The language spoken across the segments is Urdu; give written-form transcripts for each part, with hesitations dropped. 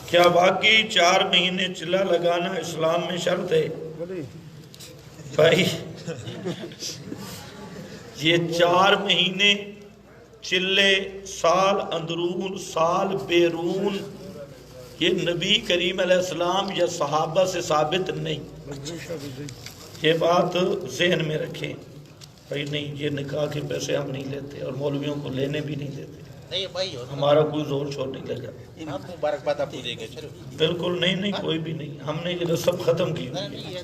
کیا واقعی 4 مہینے چلہ لگانا اسلام میں شرط ہے؟ بھائی یہ 4 مہینے چلے، سال اندرون سال بیرون، یہ نبی کریم علیہ السلام یا صحابہ سے ثابت نہیں۔ یہ بات ذہن میں رکھیں بھائی، نہیں یہ نکاح کے پیسے ہم نہیں لیتے اور مولویوں کو لینے بھی نہیں دیتے، ہمارا کوئی زور شور نہیں لگا، مبارکباد آپ کو دیں گے۔ بالکل نہیں، کوئی بھی نہیں، ہم نے یہ رسم ختم کی ہوئی ہے۔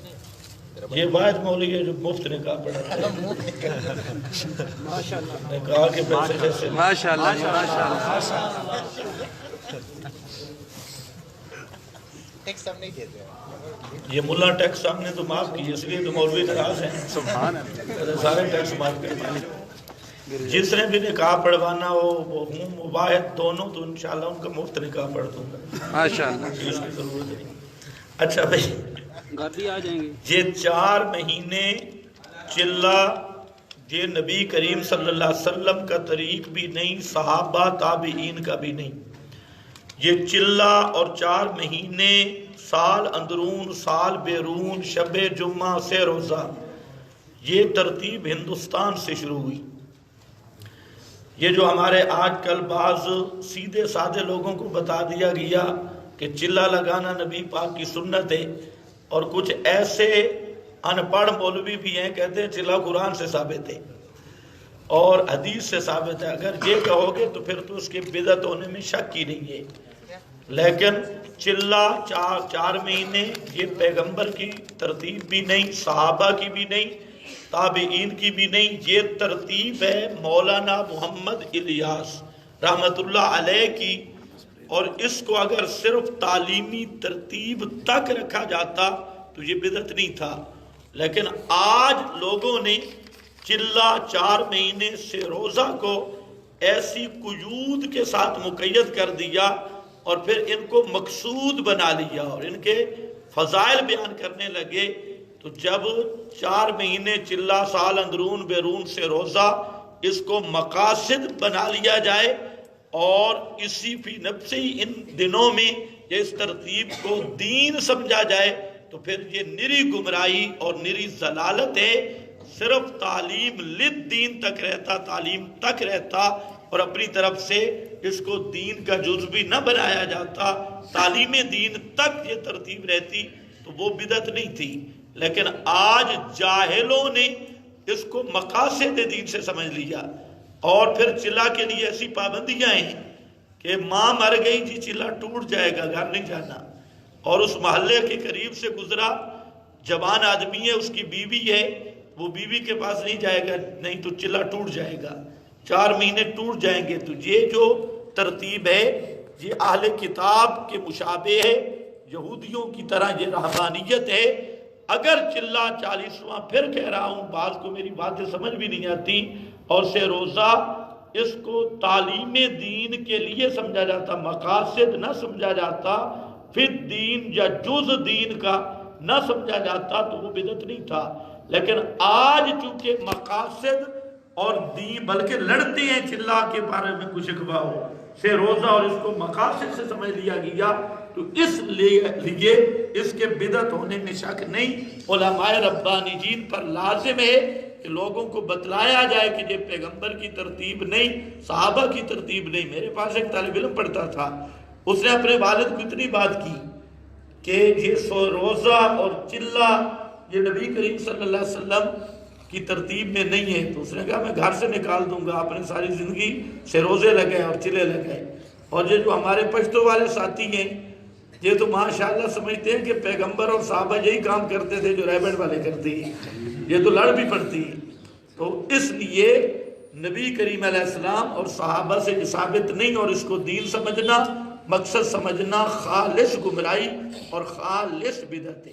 یہ واحد مولوی ہے جو مفت نکاح پڑھاتا ہے، نکاح کے پیسے جیسے ٹیکس ہم نہیں دیتے۔ یہ ملا ٹیکس ہم نے تو معاف کی، اس لیے تو مولوی ناراض ہیں، سارے ٹیکس معاف کر۔ جس نے بھی نکاح پڑھوانا ہو وہ ہوں واحد دونوں، تو انشاءاللہ ان کا مفت نکاح پڑھ دوں گا، ماشاءاللہ، اس کی ضرورت نہیں۔ اچھا بھائی، یہ 4 مہینے چلہ یہ نبی کریم صلی اللہ علیہ وسلم کا طریق بھی نہیں، صحابہ تابعین کا بھی نہیں۔ یہ چلہ اور 4 مہینے، سال اندرون سال بیرون، شب جمعہ سے روزہ، یہ ترتیب ہندوستان سے شروع ہوئی۔ یہ جو ہمارے آج کل بعض سیدھے سادے لوگوں کو بتا دیا گیا کہ چلہ لگانا نبی پاک کی سنت ہے، اور کچھ ایسے ان پڑھ مولوی بھی ہیں کہتے ہیں چلہ قرآن سے ثابت ہے اور حدیث سے ثابت ہے۔ اگر یہ کہو گے تو پھر تو اس کے بدعت ہونے میں شک ہی نہیں ہے، لیکن چلہ 4 مہینے یہ پیغمبر کی ترتیب بھی نہیں، صحابہ کی بھی نہیں، تابعین کی بھی نہیں، یہ ترتیب ہے مولانا محمد الیاس رحمت اللہ علیہ کی، اور اس کو اگر صرف تعلیمی ترتیب تک رکھا جاتا تو یہ بدعت نہیں تھا۔ لیکن آج لوگوں نے چلہ 4 مہینے سے روزہ کو ایسی قیود کے ساتھ مقید کر دیا اور پھر ان کو مقصود بنا لیا اور ان کے فضائل بیان کرنے لگے۔ تو جب 4 مہینے چلہ سال اندرون بیرون سے روزہ، اس کو مقاصد بنا لیا جائے اور اسی فی نفسی ان دنوں میں یہ اس ترتیب کو دین سمجھا جائے، تو پھر یہ نری گمراہی اور نری ضلالت ہے۔ صرف تعلیم للدین تک رہتا، تعلیم تک رہتا اور اپنی طرف سے اس کو دین کا جز بھی نہ بنایا جاتا، تعلیم دین تک یہ ترتیب رہتی تو وہ بدعت نہیں تھی۔ لیکن آج جاہلوں نے اس کو مقاصد دین سے سمجھ لیا، اور پھر چلہ کے لیے ایسی پابندیاں ہیں کہ ماں مر گئی جی چلہ ٹوٹ جائے گا، گھر نہیں جانا، اور اس محلے کے قریب سے گزرا جوان آدمی ہے، اس کی بیوی ہے، وہ بیوی کے پاس نہیں جائے گا، نہیں تو چلہ ٹوٹ جائے گا، 4 مہینے ٹوٹ جائیں گے۔ تو یہ جو ترتیب ہے یہ اہل کتاب کے مشابہ ہے، یہودیوں کی طرح یہ رہبانیت ہے۔ اگر چلہ 40واں پھر کہہ رہا ہوں، بعض کو میری باتیں سمجھ بھی نہیں آتی، اور سے روزہ اس کو تعلیم دین کے لیے سمجھا جاتا، مقاصد نہ سمجھا جاتا، پھر دین یا جز دین کا نہ سمجھا جاتا تو وہ بدعت نہیں تھا۔ لیکن آج چونکہ مقاصد اور دین بلکہ لڑتے ہیں چلہ کے بارے میں کچھ اخبار سے روزہ، اور اس کو مقاصد سے سمجھ لیا گیا، تو اس لیے اس کے بدعت ہونے میں شک نہیں۔ علماء ربانیین پر لازم ہے کہ لوگوں کو بتلایا جائے کہ یہ پیغمبر کی ترتیب نہیں، صحابہ کی ترتیب نہیں۔ میرے پاس ایک طالب علم پڑھتا تھا، اس نے اپنے والد کو اتنی بات کی کہ یہ روزہ اور چلہ یہ نبی کریم صلی اللہ علیہ وسلم کی ترتیب میں نہیں ہے، تو اس نے کہا میں گھر سے نکال دوں گا۔ آپ نے ساری زندگی سے روزے لگائے اور چلے لگائے، اور یہ جو ہمارے پشتو والے ساتھی ہیں یہ تو ماشاءاللہ سمجھتے ہیں کہ پیغمبر اور صحابہ یہی کام کرتے تھے جو ریبٹ والے کرتے ہیں، یہ تو لڑ بھی پڑتی ہے۔ تو اس لیے نبی کریم علیہ السلام اور صحابہ سے ثابت نہیں، اور اس کو دین سمجھنا، مقصد سمجھنا خالص گمراہی اور خالص بدعت ہے۔